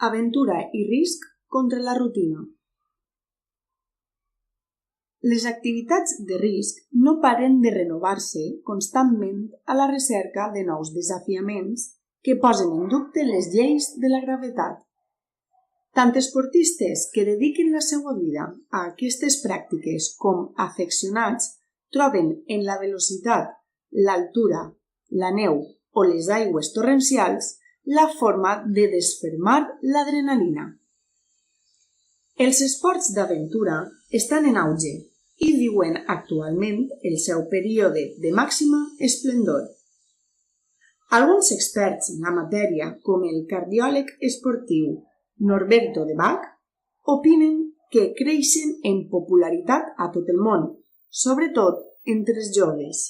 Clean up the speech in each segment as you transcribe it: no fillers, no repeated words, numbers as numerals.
aventura i risc contra la rutina. Les activitats de risc no paren de renovar-se constantment a la recerca de nous desafiaments que posen en dubte les lleis de la gravetat. Tant esportistes que dediquen la seva vida a aquestes pràctiques com afeccionats troben en la velocitat, l'altura, la neu o les aigües torrencials la forma de desfermar l'adrenalina. Els esports d'aventura estan en auge i viuen actualment el seu període de màxima esplendor. Alguns experts en la matèria, com el cardiòleg esportiu Norberto de Bach, opinen que creixen en popularitat a tot el món, sobretot entre els joves.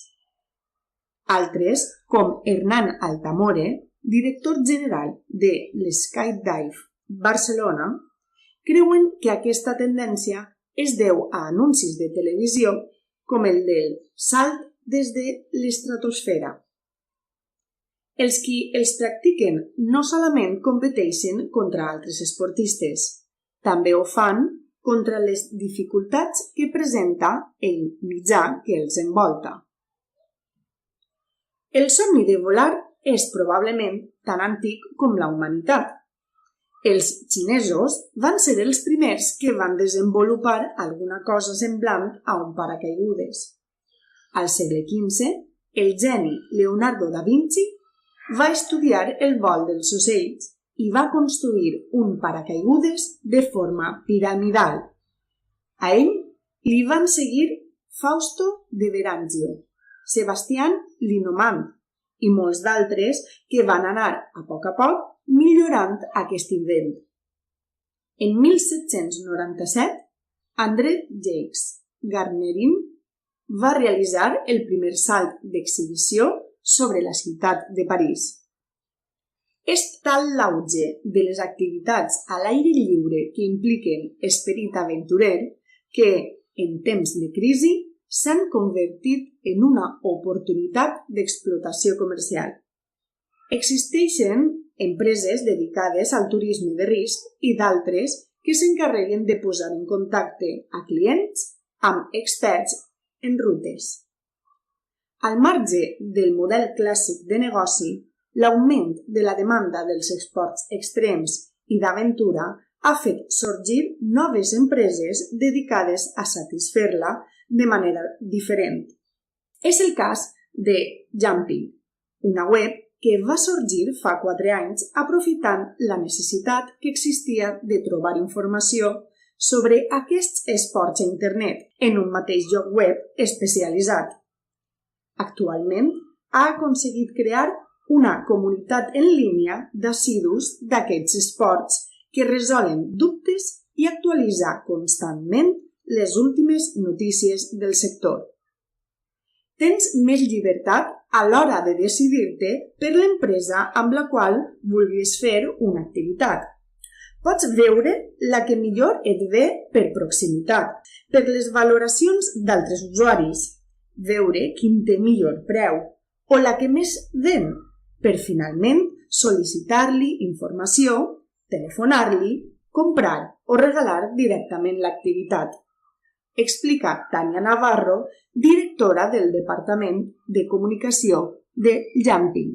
Altres, com Hernán Altamore, director general de l'Skydive Barcelona, creuen que aquesta tendència es deu a anuncis de televisió com el del salt des de l'estratosfera. Els qui els practiquen no solament competeixen contra altres esportistes, també ho fan contra les dificultats que presenta el mitjà que els envolta. El somni de volar és probablement tan antic com la humanitat. Els xinesos van ser els primers que van desenvolupar alguna cosa semblant a un paracaigudes. Al segle XV, el geni Leonardo da Vinci va estudiar el vol dels ocells i va construir un paracaigudes de forma piramidal. A ell li van seguir Fausto de Verangio, Sebastián Lenormand i molts d'altres que van anar a poc millorant aquest invent. En 1797, André Jacques Garnerin va realitzar el primer salt d'exhibició sobre la ciutat de París. És tal l'auge de les activitats a l'aire lliure que impliquen esperit aventurer que, en temps de crisi, s'han convertit en una oportunitat d'explotació comercial. Existeixen empreses dedicades al turisme de risc i d'altres que s'encarreguen de posar en contacte a clients amb experts en rutes. Al marge del model clàssic de negoci, l'augment de la demanda dels esports extrems i d'aventura ha fet sorgir noves empreses dedicades a satisfer-la de manera diferent. És el cas de Jumping, una web que va sorgir fa 4 anys aprofitant la necessitat que existia de trobar informació sobre aquests esports a internet en un mateix lloc web especialitzat. Actualment ha aconseguit crear una comunitat en línia d'assidus d'aquests esports que resolen dubtes i actualitzar constantment les últimes notícies del sector. Tens més llibertat a l'hora de decidir-te per l'empresa amb la qual vulguis fer una activitat. Pots veure la que millor et ve per proximitat, per les valoracions d'altres usuaris, veure quin té millor preu o la que més ven, per finalment sol·licitar-li informació, telefonar-li, comprar o regalar directament l'activitat. Explica Tania Navarro, directora del Departament de Comunicació de Jumping.